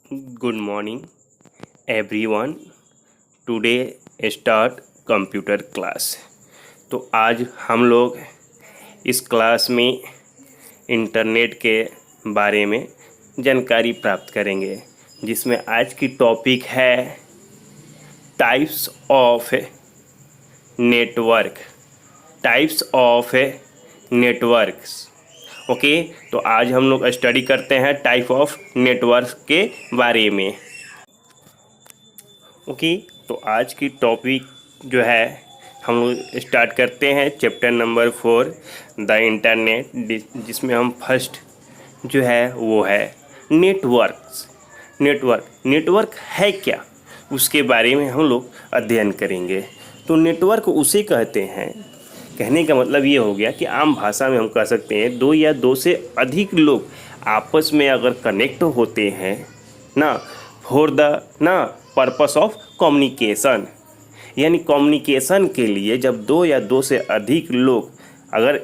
Good morning everyone. Today start computer class. तो आज हम लोग इस क्लास में इंटरनेट के बारे में जानकारी प्राप्त करेंगे, जिसमें आज की टॉपिक है types of network. Types of networks. Okay, तो आज हम लोग स्टडी करते हैं टाइप ऑफ नेटवर्क के बारे में। ओके, तो आज की टॉपिक जो है हम लोग स्टार्ट करते हैं चैप्टर नंबर 4 द इंटरनेट, जिसमें हम फर्स्ट जो है वो है नेटवर्क्स। नेटवर्क है क्या, उसके बारे में हम लोग अध्ययन करेंगे। तो नेटवर्क उसे कहते हैं, कहने का मतलब ये हो गया कि आम भाषा में हम कह सकते हैं दो या दो से अधिक लोग आपस में अगर कनेक्ट होते हैं ना, फॉर द ना पर्पस ऑफ कम्युनिकेशन, यानी कम्युनिकेशन के लिए जब दो या दो से अधिक लोग अगर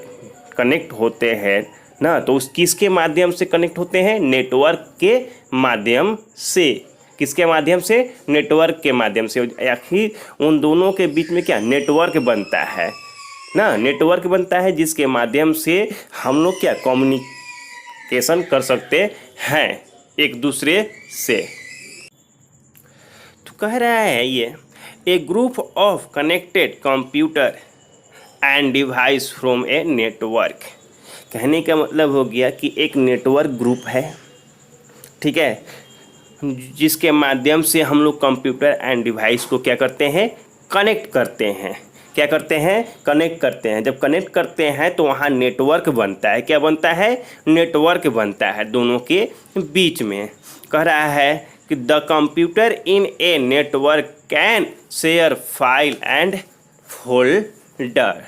कनेक्ट होते हैं ना, तो उस किसके माध्यम से कनेक्ट होते हैं? नेटवर्क के माध्यम से। किसके माध्यम से? नेटवर्क के माध्यम से। आखिर उन दोनों के बीच में क्या नेटवर्क बनता है ना, नेटवर्क बनता है जिसके माध्यम से हम लोग क्या कम्युनिकेशन कर सकते हैं एक दूसरे से। तो कह रहा है ये a group of connected computer and device from a network. कहने का मतलब हो गया कि एक नेटवर्क ग्रुप है, ठीक है, जिसके माध्यम से हम लोग कंप्यूटर एंड डिवाइस को क्या करते हैं? कनेक्ट करते हैं। क्या करते हैं? कनेक्ट करते हैं। जब कनेक्ट करते हैं तो वहाँ नेटवर्क बनता है। क्या बनता है? नेटवर्क बनता है दोनों के बीच में। कह रहा है कि the computer in a network can share file and folder,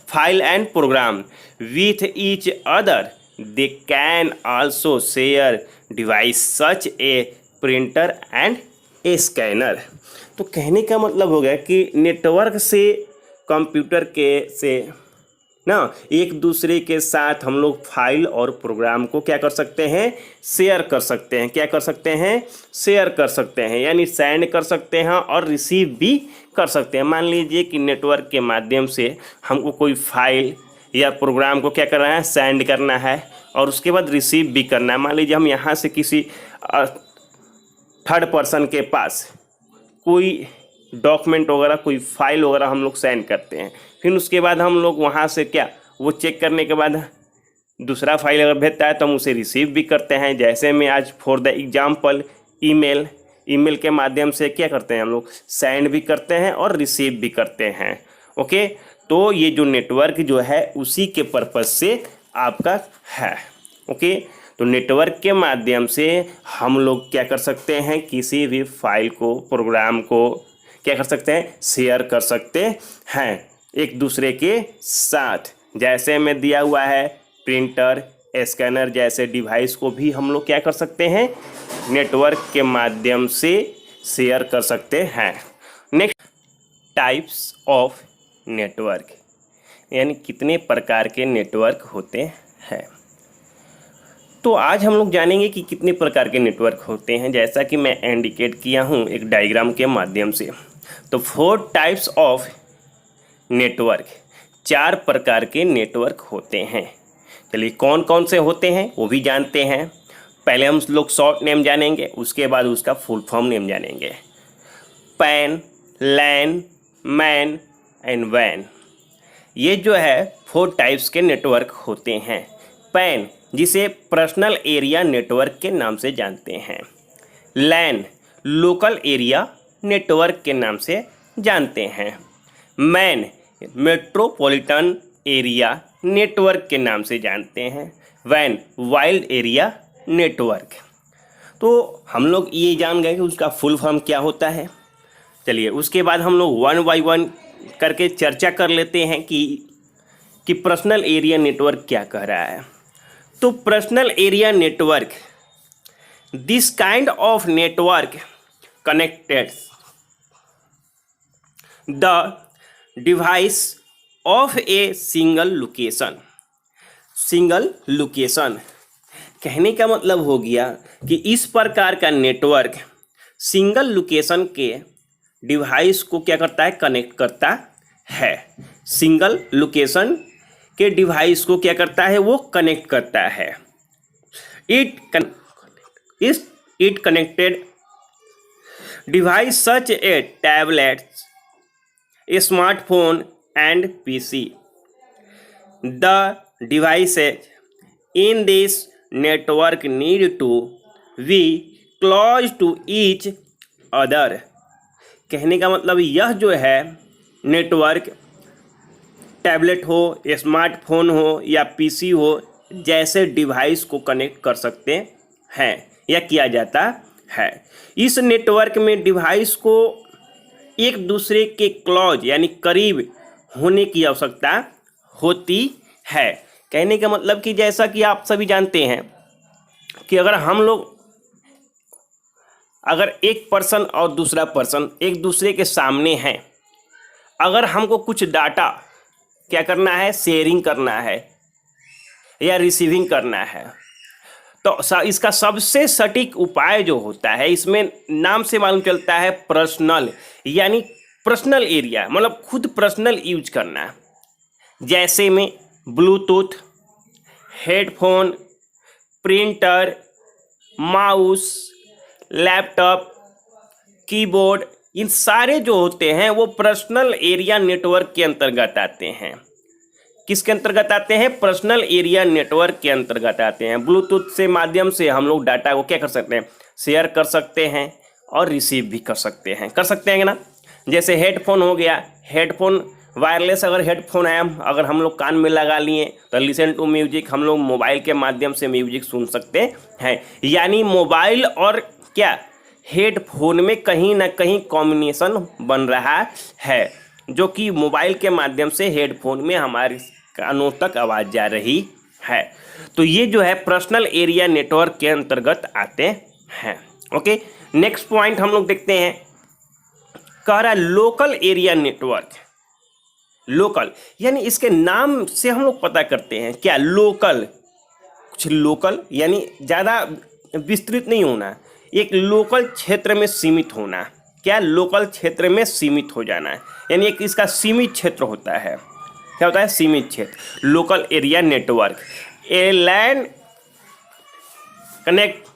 file and program with each other. They can also share device such a printer and a scanner. तो कहने का मतलब हो गया कि नेटवर्क से कंप्यूटर के से ना एक दूसरे के साथ हम लोग फाइल और प्रोग्राम को क्या कर सकते हैं? शेयर कर सकते हैं। क्या कर सकते हैं? शेयर कर सकते हैं, यानी सेंड कर सकते हैं और रिसीव भी कर सकते हैं। मान लीजिए कि नेटवर्क के माध्यम से हमको कोई फाइल या प्रोग्राम को क्या करना है? सेंड करना है और उसके बाद रिसीव भी करना है। मान लीजिए हम यहाँ से किसी थर्ड पर्सन के पास कोई डॉक्यूमेंट वगैरह, कोई फाइल वगैरह हम लोग सेंड करते हैं, फिर उसके बाद हम लोग वहाँ से क्या वो चेक करने के बाद दूसरा फाइल अगर भेजता है तो हम उसे रिसीव भी करते हैं। जैसे मैं आज फॉर द एग्जांपल ईमेल के माध्यम से क्या करते हैं? हम लोग सेंड भी करते हैं और रिसीव भी करते हैं। ओके, तो ये जो नेटवर्क जो है उसी के पर्पज से आपका है। ओके, तो नेटवर्क के माध्यम से हम लोग क्या कर सकते हैं? किसी भी फाइल को, प्रोग्राम को क्या कर सकते हैं? शेयर कर सकते हैं एक दूसरे के साथ। जैसे में दिया हुआ है प्रिंटर, स्कैनर जैसे डिवाइस को भी हम लोग क्या कर सकते हैं? नेटवर्क के माध्यम से शेयर कर सकते हैं। नेक्स्ट, टाइप्स ऑफ नेटवर्क, यानी कितने प्रकार के नेटवर्क होते हैं। तो आज हम लोग जानेंगे कि कितने प्रकार के नेटवर्क होते हैं, जैसा कि मैं इंडिकेट किया हूँ एक डायग्राम के माध्यम से। तो 4 टाइप्स ऑफ नेटवर्क, 4 प्रकार के नेटवर्क होते हैं। चलिए कौन कौन से होते हैं वो भी जानते हैं। पहले हम लोग शॉर्ट नेम जानेंगे, उसके बाद उसका फुल फॉर्म नेम जानेंगे। पैन, लैन, मैन एंड वैन, ये जो है 4 टाइप्स के नेटवर्क होते हैं। पैन, जिसे पर्सनल एरिया नेटवर्क के नाम से जानते हैं। लैन, लोकल एरिया नेटवर्क के नाम से जानते हैं। मैन, मेट्रोपॉलिटन एरिया नेटवर्क के नाम से जानते हैं। वैन, वाइल्ड एरिया नेटवर्क। तो हम लोग ये जान गए कि उसका फुल फॉर्म क्या होता है। चलिए उसके बाद हम लोग 1 बाय 1 करके चर्चा कर लेते हैं कि पर्सनल एरिया नेटवर्क क्या कह रहा है। तो personal area network, this kind of network connected the device of a single location कहने का मतलब हो गया कि इस प्रकार का नेटवर्क सिंगल लोकेशन के डिवाइस को क्या करता है, कनेक्ट करता है। सिंगल लोकेशन के डिवाइस को क्या करता है, वो कनेक्ट करता है। It connected device such A tablet, smartphone and PC. The devices in this network need to be close to each other। कहने का मतलब यह जो है नेटवर्क, टैबलेट हो, स्मार्टफोन हो या पीसी हो, जैसे डिवाइस को कनेक्ट कर सकते हैं या किया जाता है। इस नेटवर्क में डिवाइस को एक दूसरे के क्लोज यानी करीब होने की आवश्यकता होती है। कहने का मतलब कि जैसा कि आप सभी जानते हैं कि अगर एक पर्सन और दूसरा पर्सन एक दूसरे के सामने हैं, अगर हमको कुछ डाटा क्या करना है, शेयरिंग करना है या रिसीविंग करना है, तो इसका सबसे सटीक उपाय जो होता है, इसमें नाम से मालूम चलता है पर्सनल, यानी पर्सनल एरिया, मतलब खुद पर्सनल यूज करना। जैसे में Bluetooth, headphone, printer, mouse, laptop, keyboard, इन सारे जो होते हैं वो पर्सनल एरिया नेटवर्क के अंतर्गत आते हैं। किसके अंतर्गत आते हैं? पर्सनल एरिया नेटवर्क के अंतर्गत आते हैं। ब्लूटूथ से माध्यम से हम लोग डाटा को क्या कर सकते हैं, शेयर कर सकते हैं और रिसीव भी कर सकते हैं ना। जैसे हेडफोन हो गया, हेडफोन वायरलेस अगर हेडफोन है, अगर हम लोग कान में लगा लिए तो लिसन टू म्यूजिक, हम लोग मोबाइल के माध्यम से म्यूजिक सुन सकते हैं। यानी मोबाइल और क्या हेडफोन में कहीं ना कहीं कॉम्बिनेशन बन रहा है, जो कि मोबाइल के माध्यम से हेडफोन में हमारे कानों तक आवाज़ जा रही है। तो ये जो है पर्सनल एरिया नेटवर्क के अंतर्गत आते हैं। ओके, नेक्स्ट पॉइंट हम लोग देखते हैं। कह रहा है लोकल एरिया नेटवर्क। लोकल यानी इसके नाम से हम लोग पता करते हैं क्या, लोकल, कुछ लोकल यानी ज़्यादा विस्तृत नहीं होना, एक लोकल क्षेत्र में सीमित होना। क्या? लोकल क्षेत्र में सीमित हो जाना है, यानी एक इसका सीमित क्षेत्र होता है। क्या होता है? सीमित क्षेत्र। Local area network a LAN connect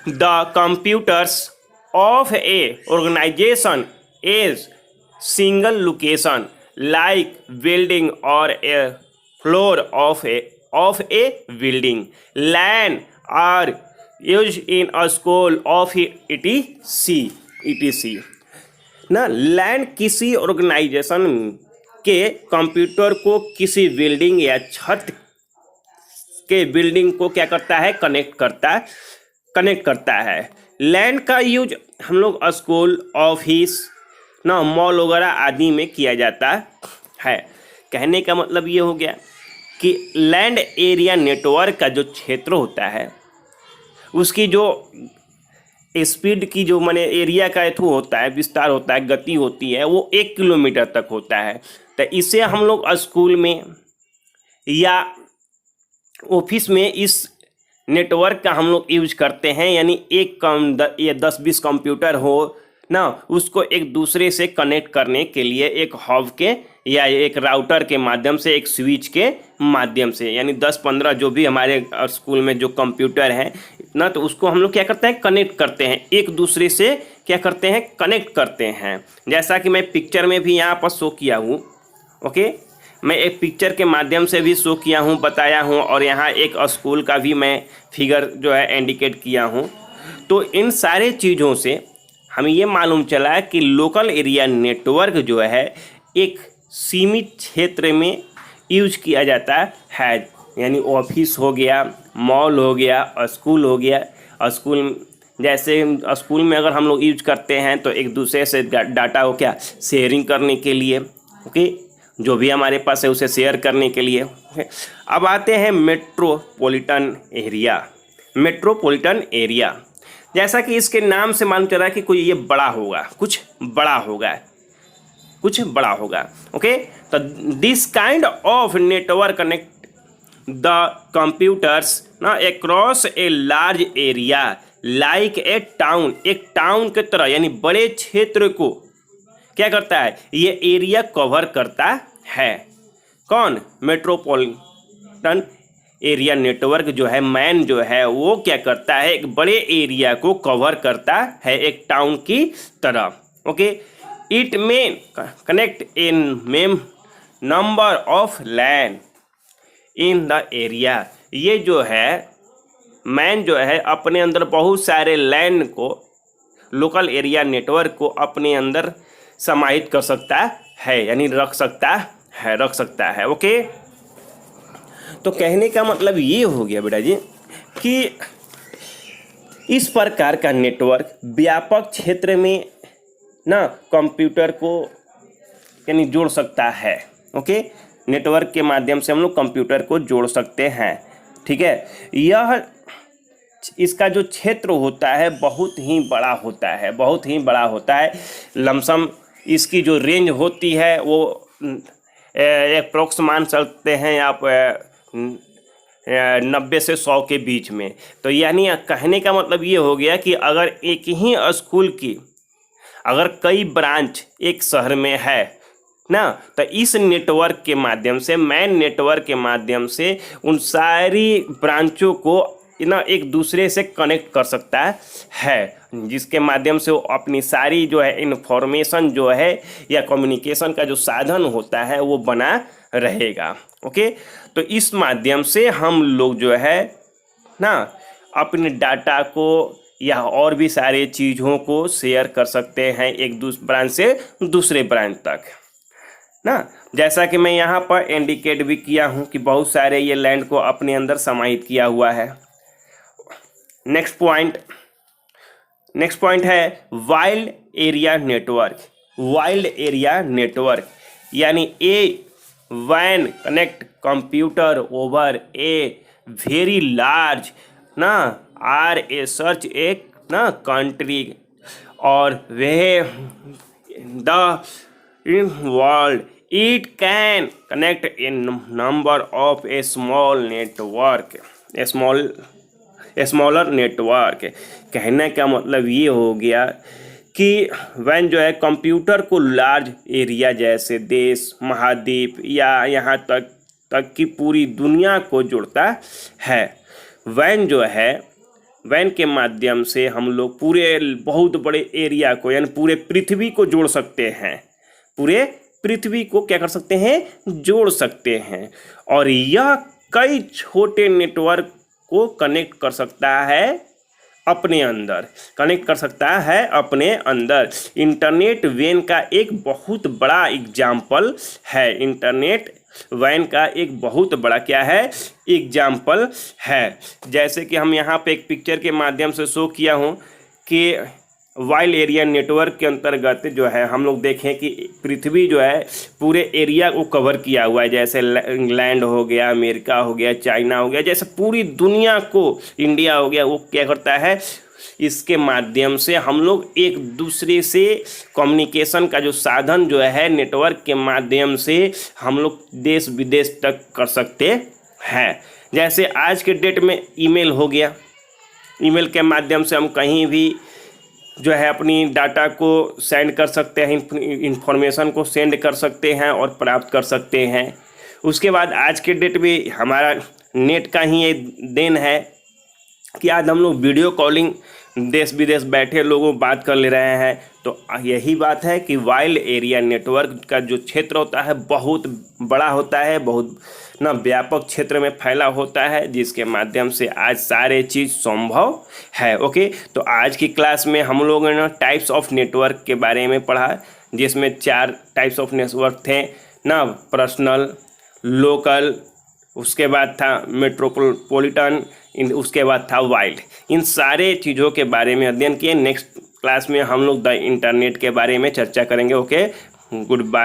the computers of a organization as single location like building or a floor of a building. LAN are used in a school of etc. ना, LAN किसी organisation के computer को किसी building या छत के building को क्या करता है, कनेक्ट करता है। LAN का यूज हम लोग स्कूल, ऑफिस ना, मॉल वगैरह आदि में किया जाता है। कहने का मतलब ये हो गया कि लैंड एरिया नेटवर्क का जो क्षेत्र होता है, उसकी जो स्पीड की जो माने एरिया का एथू होता है, विस्तार होता है, गति होती है, वो 1 किलोमीटर तक होता है। तो इसे हम लोग स्कूल में या ऑफिस में इस नेटवर्क का हम लोग यूज करते हैं। यानी ये 10-20 कंप्यूटर हो ना, उसको एक दूसरे से कनेक्ट करने के लिए एक हब के या एक राउटर के माध्यम से, एक स्विच के माध्यम से, यानी 10-15 जो भी हमारे स्कूल में जो कंप्यूटर हैं ना, तो उसको हम लोग क्या करते हैं, कनेक्ट करते हैं, एक दूसरे से क्या करते हैं, कनेक्ट करते हैं। जैसा कि मैं पिक्चर में भी यहाँ पर शो किया हूँ। ओके, मैं एक पिक्चर के माध्यम से भी शो किया हूँ, बताया हूँ, और यहाँ एक स्कूल का भी मैं फिगर जो है इंडिकेट किया हूँ। तो इन सारे चीज़ों से हमें ये मालूम चला कि लोकल एरिया नेटवर्क जो है एक सीमित क्षेत्र में यूज किया जाता है। यानी ऑफिस हो गया, मॉल हो गया, स्कूल हो गया। स्कूल जैसे स्कूल में अगर हम लोग यूज करते हैं तो एक दूसरे से डाटा को क्या, शेयरिंग करने के लिए। ओके, जो भी हमारे पास है उसे शेयर करने के लिए। अब आते हैं मेट्रोपॉलिटन एरिया। मेट्रोपॉलिटन एरिया, जैसा कि इसके नाम से मालूम चल रहा है कि कोई ये बड़ा होगा, कुछ बड़ा होगा। ओके, तो this kind of network connect the computers ना across a large area like a town, एक टाउन के तरह यानी बड़े क्षेत्र को क्या करता है, ये एरिया कवर करता है। कौन, मेट्रोपॉलिटन एरिया नेटवर्क जो है, मैन जो है वो क्या करता है, एक बड़े एरिया को कवर करता है एक टाउन की तरह। ओके, इट में connect in ma'am number of land in the area, ये जो है मैन जो है अपने अंदर बहुत सारे लैंड को, लोकल एरिया नेटवर्क को अपने अंदर समाहित कर सकता है, यानी रख सकता है। ओके, तो कहने का मतलब ये हो गया बेटा जी कि इस प्रकार का नेटवर्क व्यापक क्षेत्र में ना कंप्यूटर को यानी जोड़ सकता है। ओके, नेटवर्क के माध्यम से हम लोग कंप्यूटर को जोड़ सकते हैं। ठीक है, यह इसका जो क्षेत्र होता है बहुत ही बड़ा होता है, लमसम इसकी जो रेंज होती है वो अप्रोक्स मान सकते हैं आप 90 से 100 के बीच में। तो यानी कहने का मतलब ये हो गया कि अगर एक ही स्कूल की अगर कई ब्रांच एक शहर में है ना, तो इस नेटवर्क के माध्यम से, मैन नेटवर्क के माध्यम से उन सारी ब्रांचों को ना एक दूसरे से कनेक्ट कर सकता है, जिसके माध्यम से वो अपनी सारी जो है इन्फॉर्मेशन जो है या कम्युनिकेशन का जो साधन होता है वो बना रहेगा। ओके, तो इस माध्यम से हम लोग जो है ना अपने डाटा को या और भी सारे चीज़ों को शेयर कर सकते हैं एक ब्रांच से दूसरे ब्रांच तक ना। जैसा कि मैं यहाँ पर इंडिकेट भी किया हूँ कि बहुत सारे ये लैंड को अपने अंदर समाहित किया हुआ है। नेक्स्ट पॉइंट है वाइल्ड एरिया नेटवर्क यानी WAN connect computer over a very large ना आर ए सर्च एक ना कंट्री और way the in world it can connect in number of a smaller network. कहने का मतलब ये हो गया कि वैन जो है कंप्यूटर को लार्ज एरिया जैसे देश, महाद्वीप या यहाँ तक कि पूरी दुनिया को जोड़ता है। वैन जो है, वैन के माध्यम से हम लोग पूरे बहुत बड़े एरिया को यानी पूरे पृथ्वी को जोड़ सकते हैं, पूरे पृथ्वी को क्या कर सकते हैं, जोड़ सकते हैं। और यह कई छोटे नेटवर्क को कनेक्ट कर सकता है अपने अंदर, इंटरनेट वैन का एक बहुत बड़ा एग्जाम्पल है। इंटरनेट वैन का एक बहुत बड़ा क्या है, एग्जाम्पल है। जैसे कि हम यहाँ पे एक पिक्चर के माध्यम से शो किया हूँ कि वाइल्ड एरिया नेटवर्क के अंतर्गत जो है हम लोग देखें कि पृथ्वी जो है पूरे एरिया को कवर किया हुआ है, जैसे इंग्लैंड हो गया, अमेरिका हो गया, चाइना हो गया, जैसे पूरी दुनिया को, इंडिया हो गया, वो क्या करता है, इसके माध्यम से हम लोग एक दूसरे से कम्युनिकेशन का जो साधन जो है नेटवर्क के माध्यम से हम लोग देश विदेश तक कर सकते हैं। जैसे आज के डेट में ईमेल हो गया, ईमेल के माध्यम से हम कहीं भी जो है अपनी डाटा को सेंड कर सकते हैं, इंफॉर्मेशन को सेंड कर सकते हैं और प्राप्त कर सकते हैं। उसके बाद आज के डेट में हमारा नेट का ही ये देन है कि आज हम लोग वीडियो कॉलिंग देश विदेश बैठे लोगों बात कर ले रहे हैं। तो यही बात है कि वाइल्ड एरिया नेटवर्क का जो क्षेत्र होता है बहुत बड़ा होता है, बहुत ना व्यापक क्षेत्र में फैला होता है, जिसके माध्यम से आज सारे चीज़ संभव है। ओके, तो आज की क्लास में हम लोगों ने टाइप्स ऑफ नेटवर्क के बारे में पढ़ा, जिसमें 4 टाइप्स ऑफ नेटवर्क थे ना, पर्सनल, लोकल, उसके बाद था मेट्रोपॉलिटन, उसके बाद था वाइल्ड। इन सारे चीज़ों के बारे में अध्ययन किए। नेक्स्ट क्लास में हम लोग द इंटरनेट के बारे में चर्चा करेंगे। Okay, good bye.